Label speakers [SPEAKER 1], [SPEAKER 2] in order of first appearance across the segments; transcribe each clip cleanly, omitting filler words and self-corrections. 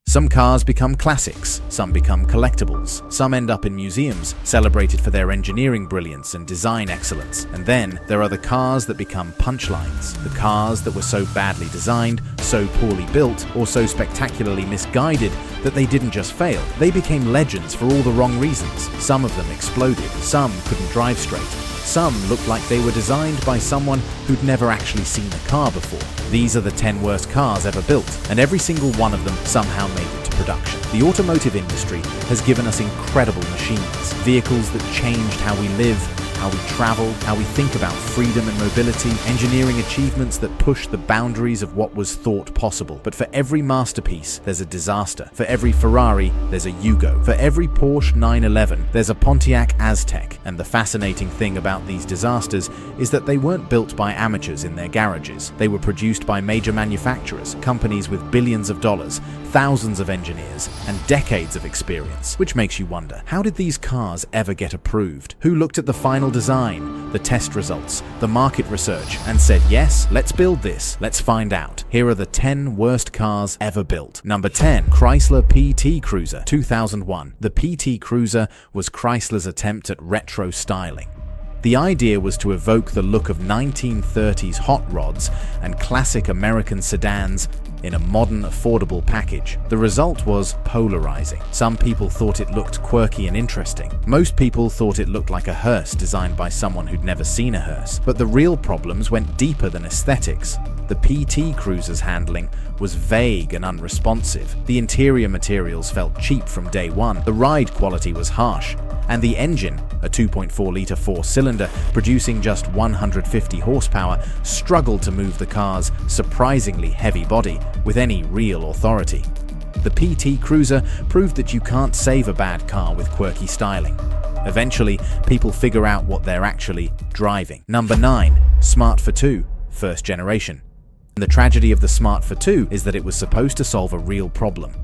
[SPEAKER 1] Some cars become classics, some become collectibles, some end up in museums, celebrated for their engineering brilliance and design excellence. And then there are the cars that become punchlines, the cars that were so badly designed, so poorly built, or so spectacularly misguided that they didn't just fail, they became legends for all the wrong reasons. Some of them exploded, some couldn't drive straight. Some looked like they were designed by someone who'd never actually seen a car before. These are the 10 worst cars ever built, and every single one of them somehow made it to production. The automotive industry has given us incredible machines, vehicles that changed how we live, how we travel, how we think about freedom and mobility, engineering achievements that push the boundaries of what was thought possible. But for every masterpiece, there's a disaster. For every Ferrari, there's a Yugo. For every Porsche 911, there's a Pontiac Aztek. And the fascinating thing about these disasters is that they weren't built by amateurs in their garages. They were produced by major manufacturers, companies with billions of dollars, thousands of engineers, and decades of experience. Which makes you wonder, how did these cars ever get approved? Who looked at the final design, the test results, the market research, and said, yes, let's build this, let's find out. Here are the 10 worst cars ever built. Number 10, Chrysler PT Cruiser, 2001. The PT Cruiser was Chrysler's attempt at retro styling. The idea was to evoke the look of 1930s hot rods and classic American sedans in a modern, affordable package. The result was polarizing. Some people thought it looked quirky and interesting. Most people thought it looked like a hearse designed by someone who'd never seen a hearse. But the real problems went deeper than aesthetics. The PT Cruiser's handling was vague and unresponsive. The interior materials felt cheap from day one. The ride quality was harsh. And the engine, a 2.4-litre four-cylinder producing just 150 horsepower, struggled to move the car's surprisingly heavy body with any real authority. The PT Cruiser proved that you can't save a bad car with quirky styling. Eventually, people figure out what they're actually driving. Number 9, Smart for 2, first generation. The tragedy of the Smart for 2 is that it was supposed to solve a real problem.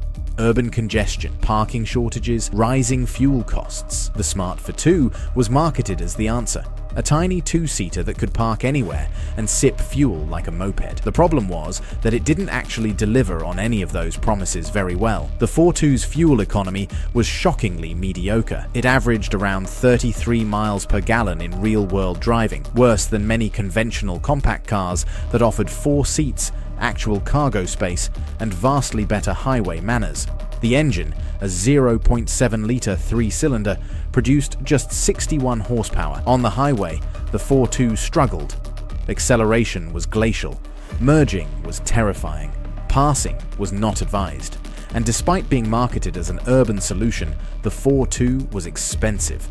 [SPEAKER 1] Urban congestion, parking shortages, rising fuel costs. The Smart for 2 was marketed as the answer. A tiny two-seater that could park anywhere and sip fuel like a moped. The problem was that it didn't actually deliver on any of those promises very well. The 4.2's fuel economy was shockingly mediocre. It averaged around 33 miles per gallon in real-world driving, worse than many conventional compact cars that offered 4 seats, actual cargo space, and vastly better highway manners. The engine, a 0.7-litre 3-cylinder, produced just 61 horsepower. On the highway, the 4.2 struggled. Acceleration was glacial. Merging was terrifying. Passing was not advised. And despite being marketed as an urban solution, the 4.2 was expensive.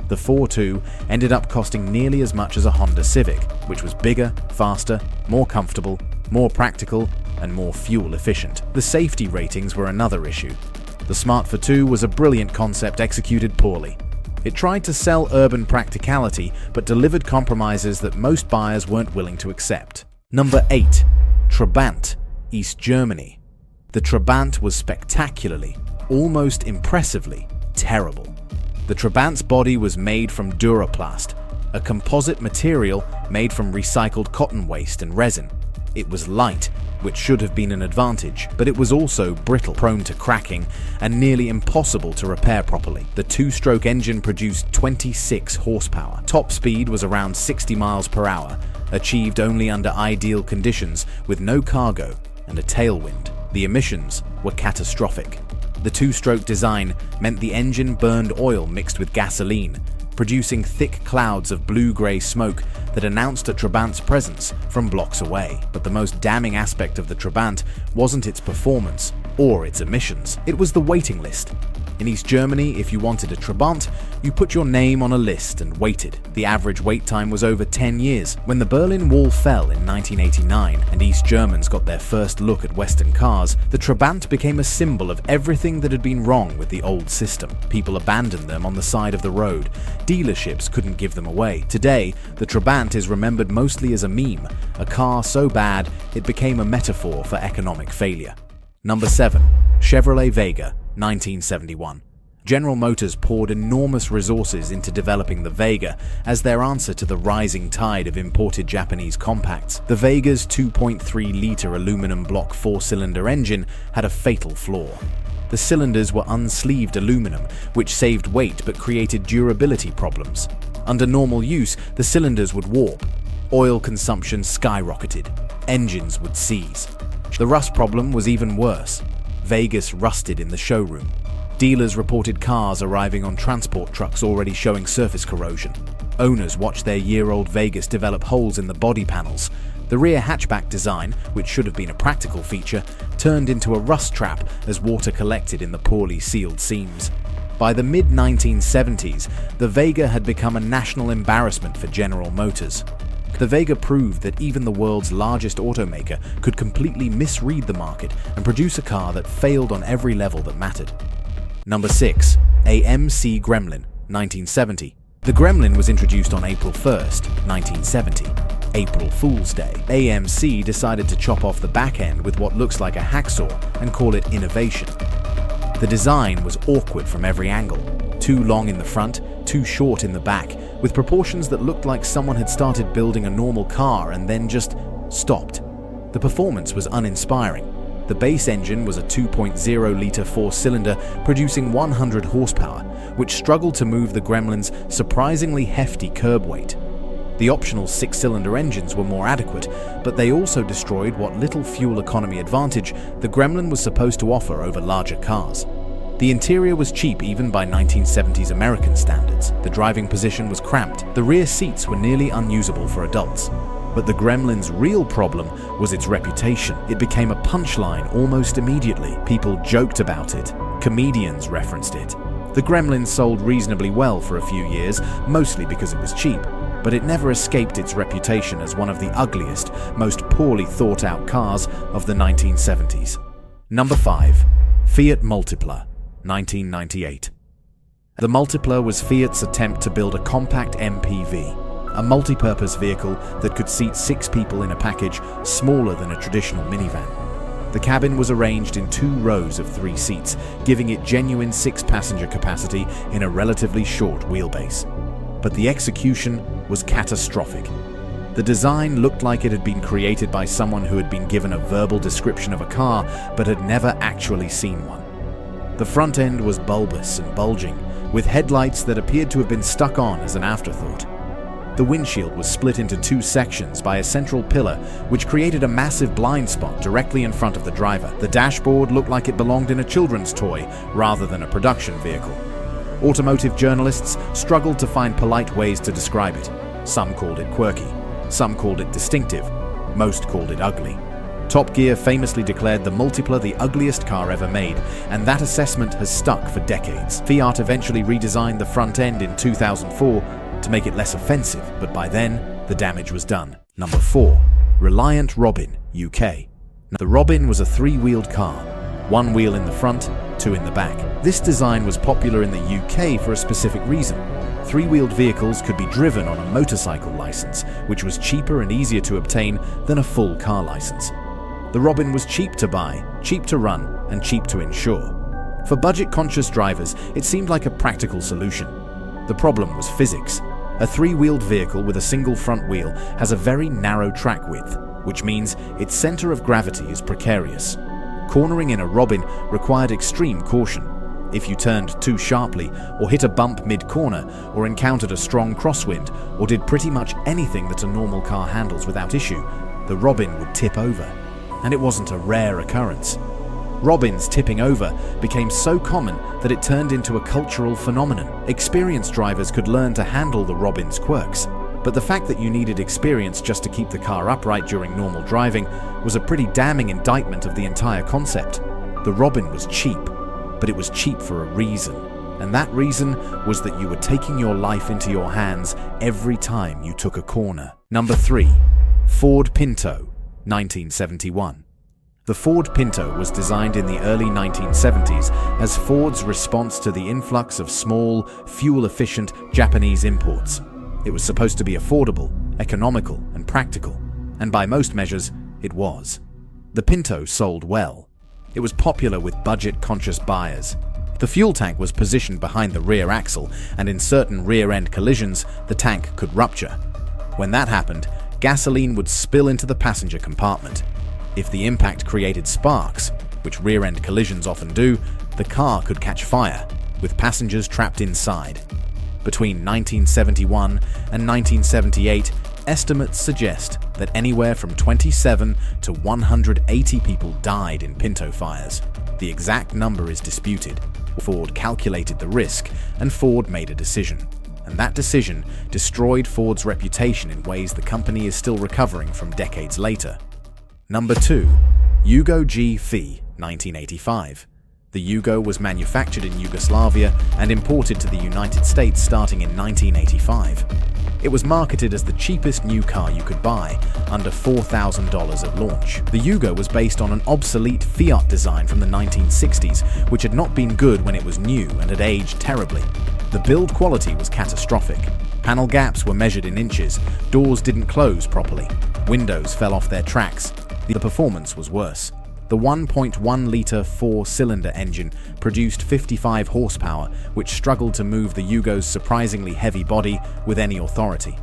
[SPEAKER 1] The 4.2 ended up costing nearly as much as a Honda Civic, which was bigger, faster, more comfortable, more practical, and more fuel efficient. The safety ratings were another issue. The Smart for 2 was a brilliant concept executed poorly. It tried to sell urban practicality, but delivered compromises that most buyers weren't willing to accept. Number 8, Trabant, East Germany. The Trabant was spectacularly, almost impressively, terrible. The Trabant's body was made from Duraplast, a composite material made from recycled cotton waste and resin. It was light, which should have been an advantage, but it was also brittle, prone to cracking, and nearly impossible to repair properly. The 2-stroke engine produced 26 horsepower. Top speed was around 60 miles per hour, achieved only under ideal conditions with no cargo and a tailwind. The emissions were catastrophic. The 2-stroke design meant the engine burned oil mixed with gasoline, producing thick clouds of blue-gray smoke that announced a Trabant's presence from blocks away. But the most damning aspect of the Trabant wasn't its performance or its emissions. It was the waiting list. In East Germany, if you wanted a Trabant, you put your name on a list and waited. The average wait time was over 10 years. When the Berlin Wall fell in 1989 and East Germans got their first look at Western cars, the Trabant became a symbol of everything that had been wrong with the old system. People abandoned them on the side of the road. Dealerships couldn't give them away. Today, the Trabant is remembered mostly as a meme, a car so bad it became a metaphor for economic failure. Number 7, Chevrolet Vega, 1971. General Motors poured enormous resources into developing the Vega as their answer to the rising tide of imported Japanese compacts. The Vega's 2.3-litre aluminum block 4-cylinder engine had a fatal flaw. The cylinders were unsleeved aluminum, which saved weight but created durability problems. Under normal use, the cylinders would warp. Oil consumption skyrocketed. Engines would seize. The rust problem was even worse. Vegas rusted in the showroom. Dealers reported cars arriving on transport trucks already showing surface corrosion. Owners watched their year-old Vegas develop holes in the body panels. The rear hatchback design, which should have been a practical feature, turned into a rust trap as water collected in the poorly sealed seams. By the mid-1970s, the Vega had become a national embarrassment for General Motors. The Vega proved that even the world's largest automaker could completely misread the market and produce a car that failed on every level that mattered. Number 6. AMC Gremlin, 1970. The Gremlin was introduced on April 1st, 1970. April Fool's Day. AMC decided to chop off the back end with what looks like a hacksaw and call it innovation. The design was awkward from every angle. Too long in the front, too short in the back, with proportions that looked like someone had started building a normal car and then just stopped. The performance was uninspiring. The base engine was a 2.0-litre four-cylinder producing 100 horsepower, which struggled to move the Gremlin's surprisingly hefty curb weight. The optional six-cylinder engines were more adequate, but they also destroyed what little fuel economy advantage the Gremlin was supposed to offer over larger cars. The interior was cheap even by 1970s American standards. The driving position was cramped. The rear seats were nearly unusable for adults. But the Gremlin's real problem was its reputation. It became a punchline almost immediately. People joked about it. Comedians referenced it. The Gremlin sold reasonably well for a few years, mostly because it was cheap, but it never escaped its reputation as one of the ugliest, most poorly thought-out cars of the 1970s. Number 5. Fiat Multipla, 1998. The Multipla was Fiat's attempt to build a compact MPV, a multi-purpose vehicle that could seat 6 people in a package smaller than a traditional minivan. The cabin was arranged in 2 rows of 3 seats, giving it genuine 6-passenger capacity in a relatively short wheelbase. But the execution was catastrophic. The design looked like it had been created by someone who had been given a verbal description of a car but had never actually seen one. The front end was bulbous and bulging, with headlights that appeared to have been stuck on as an afterthought. The windshield was split into 2 sections by a central pillar, which created a massive blind spot directly in front of the driver. The dashboard looked like it belonged in a children's toy rather than a production vehicle. Automotive journalists struggled to find polite ways to describe it. Some called it quirky, some called it distinctive, most called it ugly. Top Gear famously declared the Multipla the ugliest car ever made, and that assessment has stuck for decades. Fiat eventually redesigned the front end in 2004 to make it less offensive, but by then, the damage was done. Number 4. Reliant Robin, UK. The Robin was a 3-wheeled car, 1 wheel in the front, 2 in the back. This design was popular in the UK for a specific reason. 3-wheeled vehicles could be driven on a motorcycle license, which was cheaper and easier to obtain than a full car license. The Robin was cheap to buy, cheap to run, and cheap to insure. For budget-conscious drivers, it seemed like a practical solution. The problem was physics. A 3-wheeled vehicle with a single front wheel has a very narrow track width, which means its center of gravity is precarious. Cornering in a Robin required extreme caution. If you turned too sharply, or hit a bump mid-corner, or encountered a strong crosswind, or did pretty much anything that a normal car handles without issue, the Robin would tip over. And it wasn't a rare occurrence. Robins tipping over became so common that it turned into a cultural phenomenon. Experienced drivers could learn to handle the Robin's quirks, but the fact that you needed experience just to keep the car upright during normal driving was a pretty damning indictment of the entire concept. The Robin was cheap, but it was cheap for a reason, and that reason was that you were taking your life into your hands every time you took a corner. Number 3. Ford Pinto, 1971. The Ford Pinto was designed in the early 1970s as Ford's response to the influx of small, fuel-efficient Japanese imports. It was supposed to be affordable, economical, and practical, and by most measures, it was. The Pinto sold well. It was popular with budget-conscious buyers. The fuel tank was positioned behind the rear axle, and in certain rear-end collisions, the tank could rupture. When that happened, gasoline would spill into the passenger compartment. If the impact created sparks, which rear-end collisions often do, the car could catch fire, with passengers trapped inside. Between 1971 and 1978, estimates suggest that anywhere from 27 to 180 people died in Pinto fires. The exact number is disputed. Ford calculated the risk, and Ford made a decision. And that decision destroyed Ford's reputation in ways the company is still recovering from decades later. Number 2. Yugo G-Fi, 1985. The Yugo was manufactured in Yugoslavia and imported to the United States starting in 1985. It was marketed as the cheapest new car you could buy, under $4,000 at launch. The Yugo was based on an obsolete Fiat design from the 1960s, which had not been good when it was new and had aged terribly. The build quality was catastrophic. Panel gaps were measured in inches, doors didn't close properly, windows fell off their tracks. The performance was worse. The 1.1-litre four-cylinder engine produced 55 horsepower, which struggled to move the Yugo's surprisingly heavy body with any authority.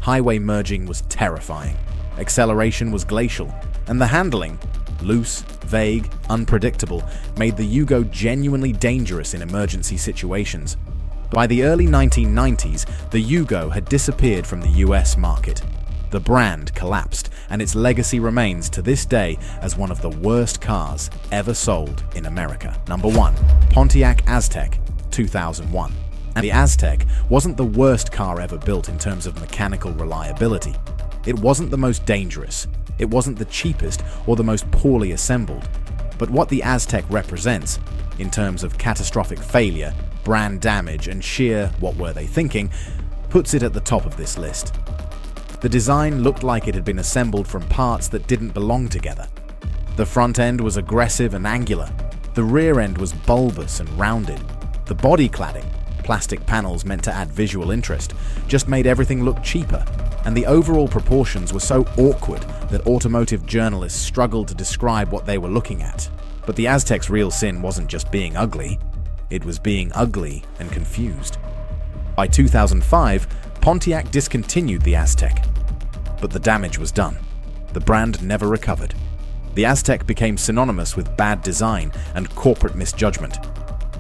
[SPEAKER 1] Highway merging was terrifying. Acceleration was glacial, and the handling, loose, vague, unpredictable, made the Yugo genuinely dangerous in emergency situations. By the early 1990s, the Yugo had disappeared from the US market. The brand collapsed, and its legacy remains to this day as one of the worst cars ever sold in America. Number 1. Pontiac Aztek, 2001. And the Aztek wasn't the worst car ever built in terms of mechanical reliability. It wasn't the most dangerous, it wasn't the cheapest or the most poorly assembled. But what the Aztek represents, in terms of catastrophic failure, brand damage, and sheer what were they thinking, puts it at the top of this list. The design looked like it had been assembled from parts that didn't belong together. The front end was aggressive and angular. The rear end was bulbous and rounded. The body cladding, plastic panels meant to add visual interest, just made everything look cheaper. And the overall proportions were so awkward that automotive journalists struggled to describe what they were looking at. But the Aztek's real sin wasn't just being ugly. It was being ugly and confused. By 2005, Pontiac discontinued the Aztek, but the damage was done. The brand never recovered. The Aztek became synonymous with bad design and corporate misjudgment.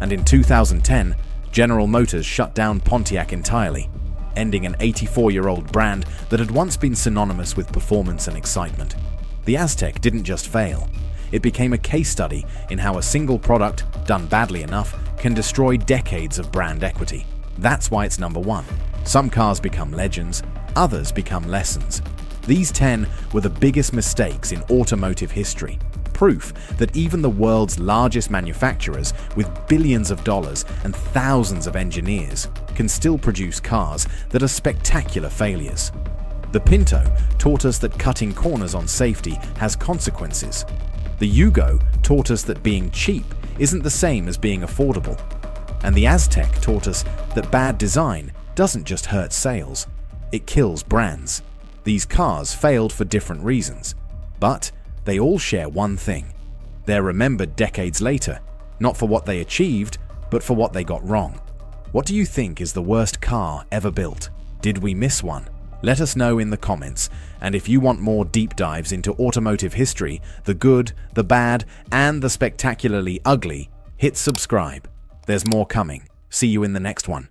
[SPEAKER 1] And in 2010, General Motors shut down Pontiac entirely, ending an 84-year-old brand that had once been synonymous with performance and excitement. The Aztek didn't just fail. It became a case study in how a single product, done badly enough, can destroy decades of brand equity. That's why it's number 1. Some cars become legends, others become lessons. These 10 were the biggest mistakes in automotive history. Proof that even the world's largest manufacturers, with billions of dollars and thousands of engineers, can still produce cars that are spectacular failures. The Pinto taught us that cutting corners on safety has consequences. The Yugo taught us that being cheap isn't the same as being affordable. And the Aztek taught us that bad design doesn't just hurt sales, it kills brands. These cars failed for different reasons, but they all share one thing. They're remembered decades later, not for what they achieved, but for what they got wrong. What do you think is the worst car ever built? Did we miss one? Let us know in the comments, and if you want more deep dives into automotive history, the good, the bad, and the spectacularly ugly, hit subscribe. There's more coming. See you in the next one.